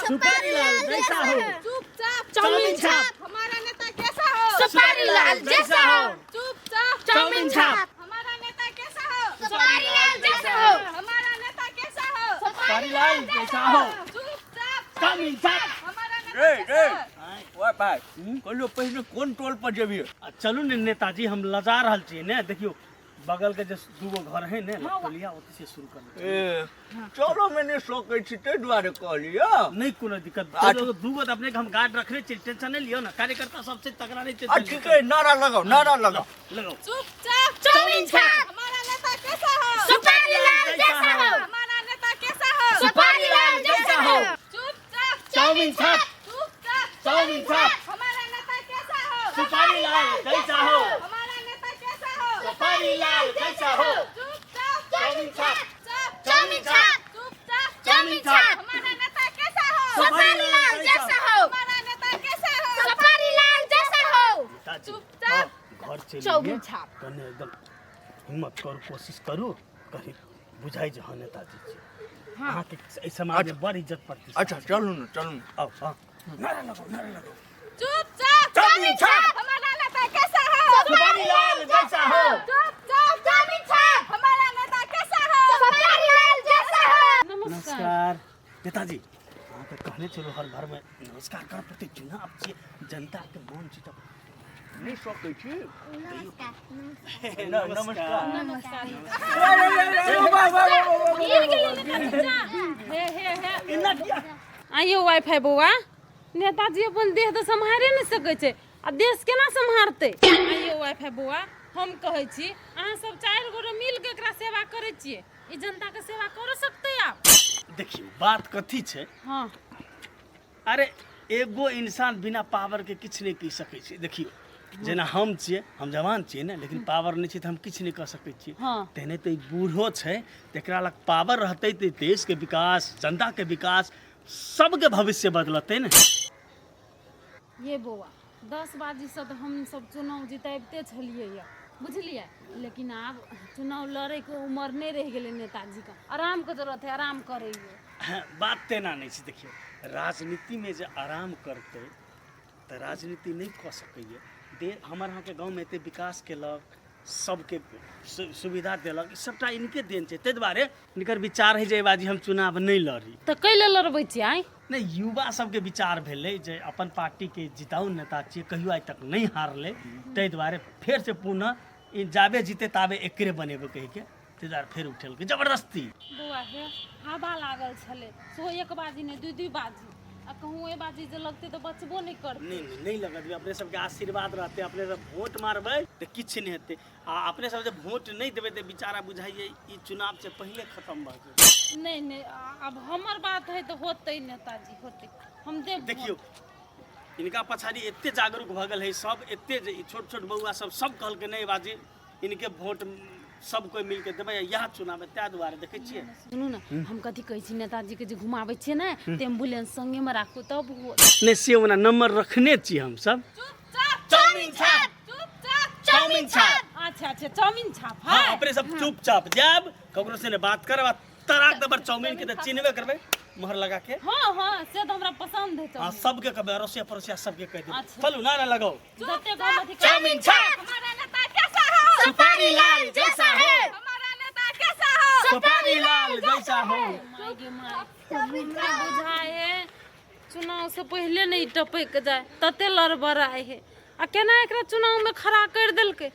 सुपारी लाल जैसा हो। चुपचाप चाउमीन छाप। हमारा नेता कैसा हो? सुपारी लाल जैसा हो। चुपचाप चाउमीन छाप। हमारा नेता कैसा हो? सुपारी लाल जैसा हो। हमारा नेता कैसा हो? सुपारी लाल जैसा हो। चुपचाप चाउमीन छाप। हमारा नेता रे कैसा रे हो? ओए भाई कहलो पहले कौन टोल पर जेबिए चलू ने नेताजी हम लजा रहल छियै ने देखियो बगल के जे दूगो घर है ने टोलिया ओती से शुरू कर ए चलो मैंने सोचे छी ते द्वारे कहलियो नहीं कोनो दिक्कत दूगो तो अपने के हम गार्ड रखने छी टेंशन नहीं लियो ना कार्यकर्ता सबसे तगड़ा नहीं आ ठीक है नारा लगाओ लगाओ चुपचाप चाउमीन छाप। हमारा नेता कैसा हो? सुपारी लाल जैसा हो। हमारा नेता कैसा हो? सुपारी लाल जैसा हो। चुपचाप चाउमीन छाप। चुपचाप चाउमीन छाप। हमारा नेता कैसा हो? सुपारी लाल जैसा हो। हमारा नेता कैसा हो? सुपारी लाल जैसा हो। चुपचाप चाउमीन छाप। चाउमीन छाप। चुपचाप चाउमीन छाप। हमारा नेता कैसा हो? सुपारी लाल जैसा हो। हमारा नेता कैसा हो? सुपारी लाल जैसा हो। चुपचाप घर चलिए चाउमीन छाप। कने एकदम हिम्मत करू कोशिश करू कहीं बुझाई जे हाँ नेताजी छी हाँ के इस समाज में बड़ इज्जत पड़ती अच्छा चलो ना आओ हाँ नारा लगाओ चुपचाप चाउमीन छाप। हमारा नेता कैसा हो? सुपारी लाल जैसा हो। चुपचाप चाउमीन छाप। हमारा नेता कैसा हो? सुपारी लाल जैसा हो। नमस्कार नेताजी हाँ तो कहने चलो हर घर में नमस्कार कर प्रति चुनाव छियै जनता के मन छी तो नहीं सोचे छी नमस्कार इन्ना किया आइयो वाईफाई बौआ नेताजी अपन देह तो सम्हारे नहीं सकै छै आ देश केना सम्हारते आइयो वाईफाई बौआ हम कहै छी अहाँ सब चारि गोरे मिल के एकरा सेवा करै छियै ई जनता के सेवा कर सकते आप देखियो बात कथी छै हाँ अरे एगो इंसान बिना पावर के किछु नहीं कह सकै छै देखियो जेना हम छियै हम जवान छियै ने लेकिन पावर नहीं छै तऽ हम किछु नहीं कह सकै छियै हाँ तेने तो बूढ़ो छै तेकरा लग पावर रहतै तऽ देश के विकास जनता के विकास सबके भविष्य बदलतै ने ये बौआ 10 बाजी से तो हम सब चुनाव जिताबते छलियै या बुझलियै लेकिन आब चुनाव लड़े के उम्र नहीं रह गेलै नेताजी का आराम के जरूरत है आराम करैयो बात तेना नहीं छै देखियो राजनीति में जे आराम करतै तऽ राजनीति नहीं कऽ सकैए दे हमर अहाँके गाँव में एते विकास केलक सबके सुविधा देलक ई सबटा इनके देन छै ताहि दुआरे इनकर विचार है जे एहि बाजी हम चुनाव नहीं लड़ी तो कैले लड़बै छियै आइ नहीं युवा सबके विचार भेलै जे अपन पार्टी के जिताउ नेता छियै कहियो आइ तक नहीं हारलै ताहि दुआरे फेर से पुनः ई जाबे जीते ताबे एकरे बनेबै कहिके ताहि दुआरे फेर उठेलकै जबरदस्ती बौआ हे हवा लागल छलै सेहो एक बाजी ने दू बाजी आ कहूँ ए बाजी जे लगते तो बचबो नहीं करते नहीं लगत अपने सबके आशीर्वाद रहते अपने सब वोट मारबै तऽ किछु नहीं हेतै आ अपने सब जब वोट नहीं देबै तऽ बेचारा बुझाइए ई चुनाव से पहले खत्म भऽ जेतै नहीं अब हमर बात है तो होते नेताजी होते हम देव देखियो इनका पछाड़ी एते जागरूक भऽ गेल है सब एते जे छोट छोट बउआ सब कहलकै नहीं बाजी इनके वोट सब कोई मिल के देबै यह चुनाव में तै दुआरे देखै छियै सुनू ना हम कथी कहै छी नेताजी के जे घुमाबै छियै ना तऽ एम्बुलेंस संगे में राखू तब हो नहीं से ओना नंबर रखने छी हम सब चुपचाप चाउमीन छाप चुपचाप चाउमीन छाप अच्छा चाउमीन छाप हाँ अपने सब चुपचाप जाब ककरो से ने बात करब तराक दबर चाउमीन के तऽ चिन्हबे करबै मोहर लगा के हाँ से तो हमरा पसंद है हाँ सबके कहबै अड़ोसिया पड़ोसिया सबके कह देबै अच्छा। चलू नारा लगाओ जते गाँव में चाउमीन छाप हमारा नेता कैसा हो? सुपारी लाल जैसा हो हमारा नेता कैसा हो? सुपारी लाल जैसा हो हमरा बुझाए चुनाव से पहले नहीं टपक जाए तते लड़बड़ाए है आ केना एकरा चुनाव में खड़ा कर देलकै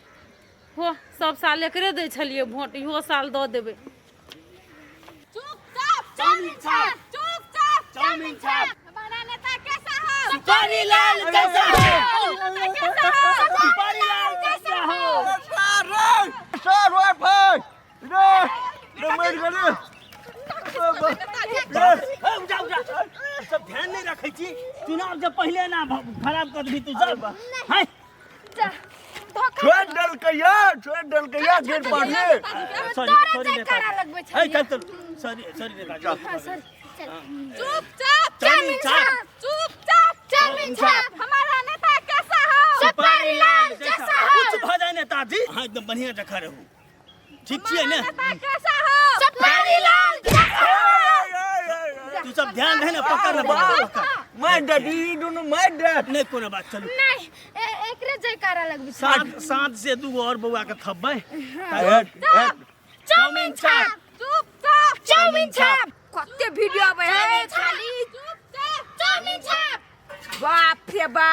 हो सब साल एकरे दै छलिए वोट इहो साल दऽ देबै चुपचाप चाउमीन छाप चुपचाप चाउमीन छाप हमारा नेता कैसा हो? सुपारी लाल जैसा हो सुपारी लाल जैसा हो। सर ओए भाई रे रे मर गेले सब ध्यान नहीं रखे छी चुनाव जब पहले ना खराब कर दी तू सब हैं छोड़ डल के या गिर पड़ने सॉरी नेताजी है चल सॉरी नेताजी चुपचाप चाउमीन छाप चुपचाप चाउमीन छाप हमारा नेता कैसा हो? सुपारी लाल जैसा हो कुछ भ जाए नेताजी हाँ एकदम बढ़िया जखा रहू ठीक छियै ने नेता कैसा हो? सुपारी लाल जैसा हो। तू सब ध्यान है ना, पकड़ ना पकड़। मार दे ई दोनों मार दे। नहीं कोनो बात चलू। नहीं एकरे जयकारा लगबी साथ से दू और बउआ के थब्बे। चाउमीन छाप चुपचाप चाउमीन छाप कते वीडियो आवे है खाली चुपचाप चाउमीन छाप बाप रे बा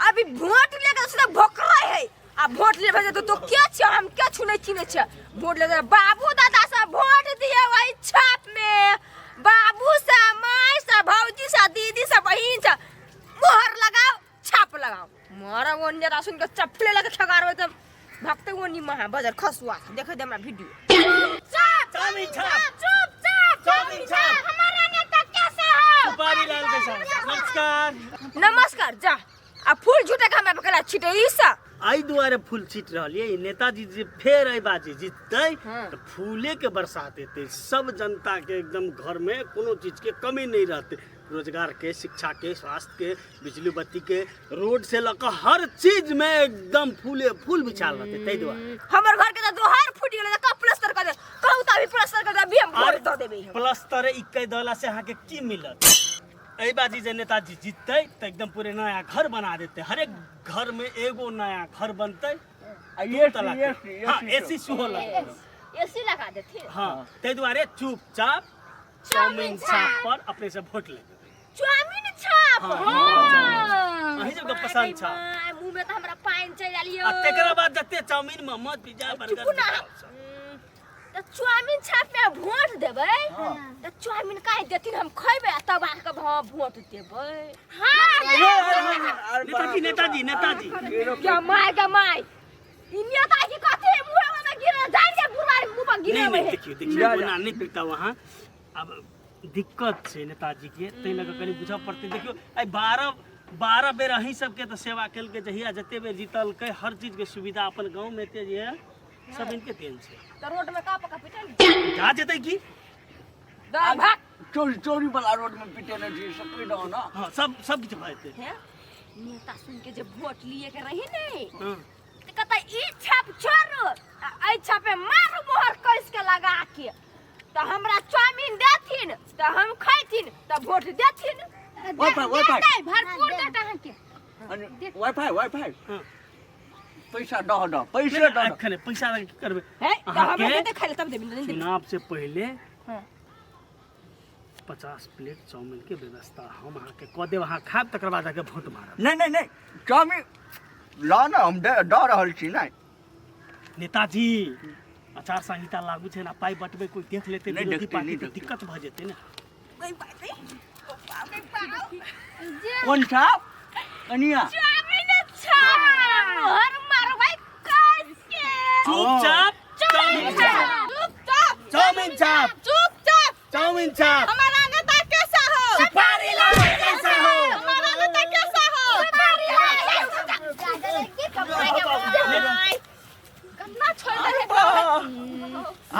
अभी वोट लेके सीधा भोकरा है आ वोट ले भेजे तो क्या छ हम क्या छुने चिने छ वोट ले बाबू दादा से वोट दिए वही छाप में बाबू से माई से भौजी से दीदी से बहिन से मोहर लगाओ छाप लगाओ मारा वो ने राशन के चप्पले लगे ठगारवे त भक्ते वो नी महा बाजार खसुआ देखे दे हमरा वीडियो चाउमीन छाप चुपचाप चाउमीन छाप हमारा नेता कैसे हो सुपारी लाल के साथ। नमस्कार। नमस्कार जा आ फूल झूठे का हमें पकड़ा छिटे ईसा आई दुआरे फूल छीट रही है नेताजी जी फेर आई बाजी जीतते हाँ। तो फूले के बरसात देते सब जनता के एकदम घर में कोनो चीज के कमी नहीं रहते रोजगार के शिक्षा के स्वास्थ्य के बिजली बत्ती के रोड से लेकर हर चीज में एकदम फूले फूल बिछाल रहते तै दुआरे हमर घर के तो हर फूट गेले का प्लास्टर कर दे कहू त अभी प्लास्टर कर दे अभी हम वोट दे देबे प्लस्तर इक्के दला से अहाँ के की मिलत एहि बाजी जे नेताजी जीतते तो एकदम पूरे नया घर बना देते हर एक घर में एगो नया घर बनते एसी सुहो लगते एसी लगा देते हाँ तै दुआरे चुपचाप चाउमीन छाप पर अपने से वोट ले चाउमीन छाप हाँ, हां अहीं जब पसंद छाप मुंह में त हमरा पानी चल आलियो आ तेकरा बाद जते चाउमीन मोमोज पिज्जा बर्गर त चाउमीन छाप में वोट देबै त चाउमीन काहे देथिन हम खइबै तब आके वोट देबै हां नेताजी क्या माय इ नेता की कथि मुंह में गिरे जान के बुरबारी मुंह पर गिरे नहीं देखियो बना नहीं पीता वहाँ अब दिक्कत है नेताजी के तै लगे कनी बुझा पड़ते देखियो आई 12 बेर अहीं सबके तो सेवा कल के जहिया जते बेर जीतल के हर चीज के सुविधा अपन गांव में ते जे है सब इनके देन से त रोड में का पका पिटल जा जेतै की भाग चोरी वाला रोड में पिटे न जी सकरी दो ना। हां सब कुछ भाईते है नेता सुन के जब वोट लिए के रही नहीं हां त कहता ई छाप छोड़ आई छापे मार मोहर कइस के लगा के त हमरा चाउमीन देथिन त हम खैथिन त वोट देथिन वाईफाई भरपूर देता है के वाईफाई हां पैसा दो पैसा दो अखने पैसा लगे की करबे है त अहाँ हमरा के देते खाली तब देबी नहीं चुनाव से पहले हां 50 प्लेट चाउमीन के व्यवस्था हम अहाँ के क देब अहाँ खाब तकर बाद आके वोट मारब नहीं चाउमीन ला ना हम दे रहल छी नहीं नेताजी आचार संहिता लागू छै ना पाई बटबे कोई देख लेते नहीं विरोधी देखते, पार्टी नहीं तो देखते। दिक्कत भ जेते ना कोई बात नहीं कौन छाप कनिया चाउमीन छाप मोहर मारवाई कइस के चुपचाप चाउमीन छाप चाउमीन छाप चुपचाप चाउमीन छाप हमारा नेता कैसा हो सुपारी लाल कैसा हो हमारा नेता कैसा हो सुपारी लाल कितना छोड़ दे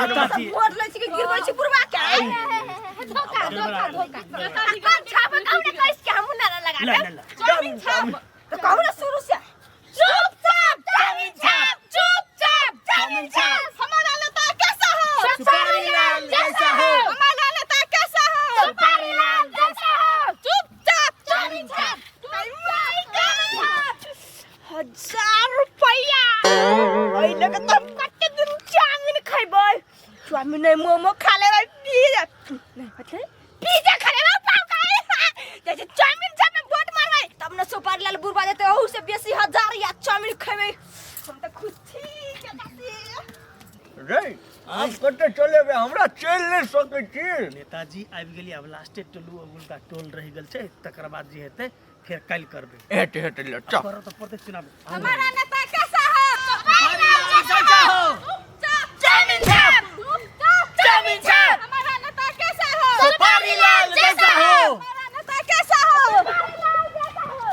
नेताजी वोट ले छी गिरबै छी पुरवा के धोखा कौन छाप काउने कइस के हम ना लगा ला, ला, ला। चाउमीन छाप तो कहू ना शुरू से चुपचाप चाउमीन छाप हमारा नेता कैसा हो सुपारी लाल जैसा हो हमारा नेता कैसा हो सुपारी लाल जैसा हो चुपचाप चाउमीन छाप 1000 रुपया ओइ लगे तुम कते दिन चाउमीन खइबै चाउमीन नहीं मोमो खा लेबै पिज्जा नहीं मतलब पिज्जा खा लेबै पाव खाए जैसे चाउमीन छाप में वोट मारबै तब न सुपारी लाल बुरबा देते ओहू से बेसी 1000 या चाउमीन खइबै हम त खुशी के दासी रे हम कते चले बे हमरा चल नहीं सकै छी नेताजी आबि गेली अब लास्टे टोलू उनका टोल रह गेल छै तकर बाद जे हेतै फिर काल करबे हेट ले चल करो तो प्रत्येक चुनाव हमारा नेता कैसा हो सुपारी लाल कैसा हो चाउमीन छाप चाउमीन छाप हमारा नेता कैसा हो सुपारी लाल जैसा हो हमारा नेता कैसा हो सुपारी लाल जैसा हो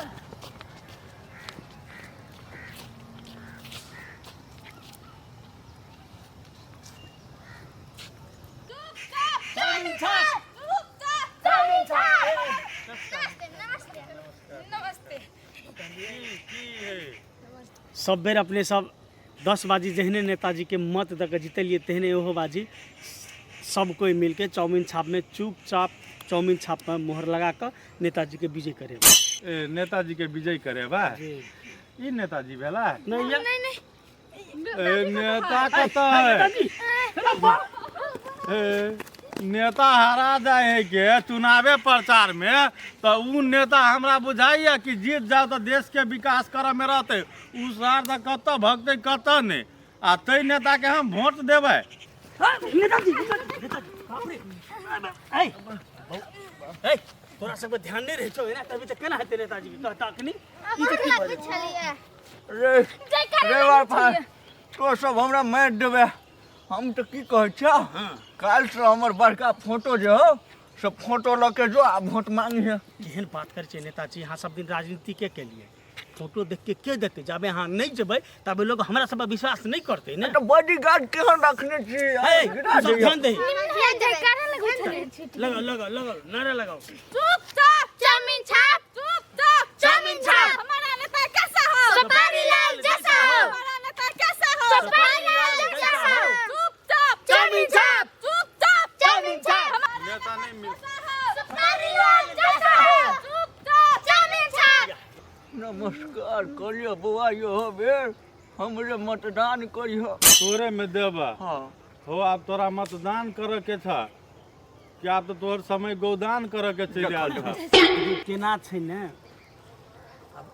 चाउमीन छाप चाउमीन छाप नमस्ते नमस्ते सब बेर अपने सब 10 बाजी जहने नेताजी के मत दऽ के जीतलिए तेहने ओहो बाजी सब कोई मिलके चाउमीन छाप में चुपचाप चाउमीन छाप में मोहर लगा कर नेताजी के विजय करे। नेताजी के विजय करे बा ई नेताजी भेला नहीं या नेता कत है नेता हरा जाए है के चुनावे प्रचार में तो उ नेता हमरा बुझाइए कि जीत जाओ तो देश के विकास करे में रहते उ सार तो कत भगते कत नहीं आ तै नेता के हम वोट देवे। नेताजी बाप रे ए तोरा सबके ध्यान नहीं रहे छौ ना तभी तक केना हेते नेताजी के तकनी ई त की भऽ गेलै रे वाईफाई तो सब हमरा मार देवे हम तो की कहै छ काल से हमर बड़का फोटो जो हो सब फोटो लके जो आ वोट मांगी है। केहन बात करे छै नेताजी यहाँ सब दिन राजनीति के लिए फोटो देख के देखते जाबे यहाँ नहीं जेबै तबे लोग हमरा सब पर विश्वास नहीं करते ना। तो बॉडीगार्ड केहन रखने छी सब ध्यान दे लगाओ लगाओ नारा लगाओ चुपचाप चाउमीन छाप चुपचाप चाउमीन छाप हमारा नेता कैसा हो सुपारी लाल जैसा हो हमारा नेता कैसा हो सुपारी लाल जैसा हो चुपचाप चाउमीन छाप चुपचाप चाउमीन छाप नेता नहीं मिल सुपारी लाल जैसा हो चुपचाप चाउमीन छाप। नमस्कार करियो बुआ यो हो बेर हमरे मतदान करियो तोरे में देबा हां हो अब तोरा मतदान करे के था क्या तो तोहर समय गोदान करे के चल आल था केना छै ने अब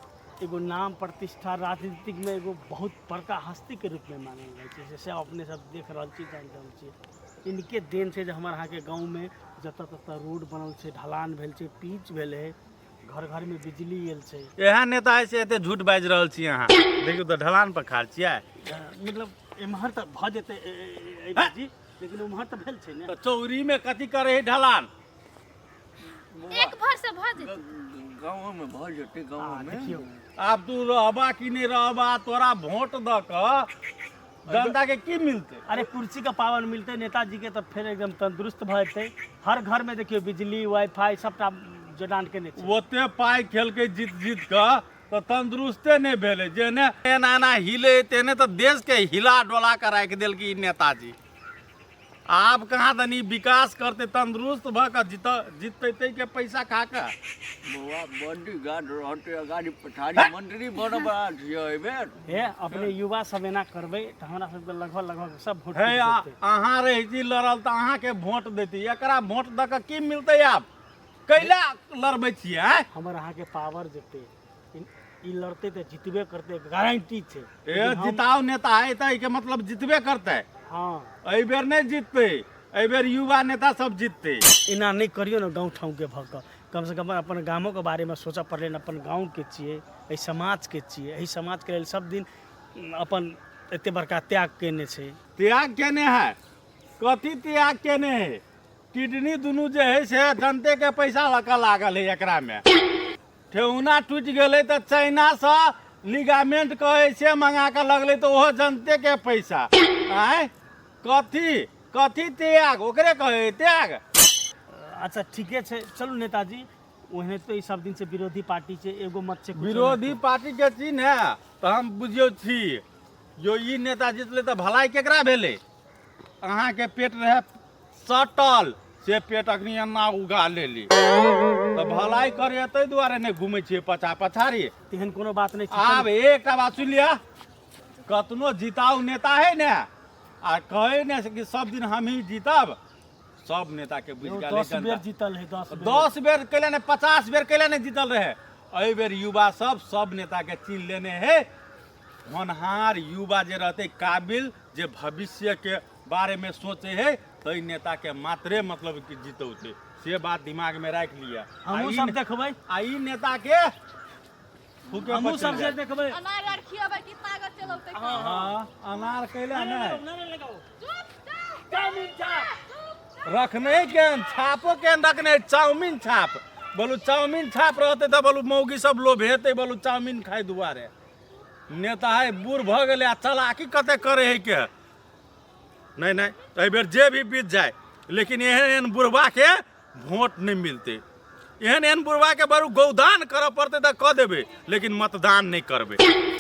एगो नाम प्रतिष्ठा राजनीतिक में एगो बहुत बड़का हस्ती के रूप में मानल जाइ छै जैसे अपने सब देख रहल छी जान रहल छी इनके देन से जो हमारे यहाँ के गांव में जतऽ ततऽ रोड बनल छै ढलान भेल छै पिच भेल है घर घर में बिजली आयल छै। एहा नेता है से एते झूठ बाज रहल छी अहाँ देखियो तो ढलान पर खाड़ छियै मतलब एम्हर तक भ जेतै ए बाजी लेकिन उम्हर तऽ भेल छै ने तो चौरी में कथी करे है ढलान एक भर से भ जेतै गांव में भ जेतै गांव में देखियो अब तू रहबा कि नहीं रहबा तोरा वोट द क जनता के की मिलते। अरे कुर्सी का पावन मिलते नेताजी के तब फिर एकदम तंदुरुस्त भ जेतै हर घर में देखियो बिजली वाईफाई सबटा जोड़ान के नहीं ओते पाई खेल के जीत जीत क तो तंदुरुस्ते नहीं भेले जेने एना हिले तेने तो देश के हिला डोला कर राख देल की नेताजी आप कहाँ तनी विकास करते तंदुरुस्त भ क जीतते के पैसा खा के बुआ बॉडीगार्ड रहते गाड़ी पठारी मंत्री बनबा छियै एबेर हे अपने युवा सब एना करबै त हमरा सबके लगभग सब वोट हे अहाँ रही जी लड़ल त अहाँ के वोट देती एकरा वोट द के की मिलते आप कैला लड़बै छियै हमर अहाँ के पावर जेते ई लड़ते त जितबे करते गारंटी छै ए जिताओ नेता है त के मतलब जितबे करते हां एहि बेर नहीं जीतते एहि बेर युवा नेता सब जीतते एना नहीं करियो ना गांव ठाव के भक कम से कम अपन गामो के बारे में सोचा पड़ले अपन गांव के छिए एहि समाज के छिए एहि समाज के लेल सब दिन अपन एते बड़का त्याग केने छै। त्याग केने है कथी त्याग केने है किडनी दुनू जे है से जनते के पैसा लका लागल है एकरा में ठेहुना टूट गेलै त चाइना से लिगामेंट कहे से मंगा के लगले तो ओहो जनते के पैसा आय कथी कथी त्याग ओकरे कहे त्याग। अच्छा ठीके छै चलू नेताजी ओहने तो ई सब दिन से विरोधी पार्टी छै एगो मत से विरोधी पार्टी के चीन है तो हम बुझियो छी जो ई नेता जितले तो भलाई केकरा भेले अहाँ के पेट रहे सटल से पेट अग्नि अन्ना उगा लेली तो भलाई करे तै दुआरे नहीं घूमे छियै पछा पछाड़ी तेहन कोनो बात नहीं छै। आब एकटा बात सुन लिया कतनो जिताऊ नेता है ने आ कहे ने कि सब दिन हम ही जीतब सब नेता के बुझ गेल 10 बेर जीतल है 10 बेर कैले ने 50 बेर कैले ने जीतल रहे एहि बेर युवा सब नेता के चीन लेने है होनहार युवा जे रहते काबिल जे भविष्य के बारे में सोचे है तो नेता के मात्रे मतलब कि जीतौते से बात दिमाग में रख लिया हमहू सब देखबै आई नेता के हमहू सब से देखबै अनार यार खियाबै कितना अगर चलौते हां अनार कैला नहीं नारे लगाओ चाउमीन छाप रखने के छापो के रखने चाउमीन छाप बोलू चाउमीन छाप रहते तो बोलू मौगी सब लोभ हेते बोलू चाउमीन खाए दुआरे नेता है बूढ़ भ गेले आ चलाकी कते करे है के नहीं एहि बेर जे भी बीत जाए लेकिन एहन बुढ़वा के वोट नहीं मिलते एहन बुढ़वा के बरू गौदान करे पड़ते तो कह देबे लेकिन मतदान नहीं करबे।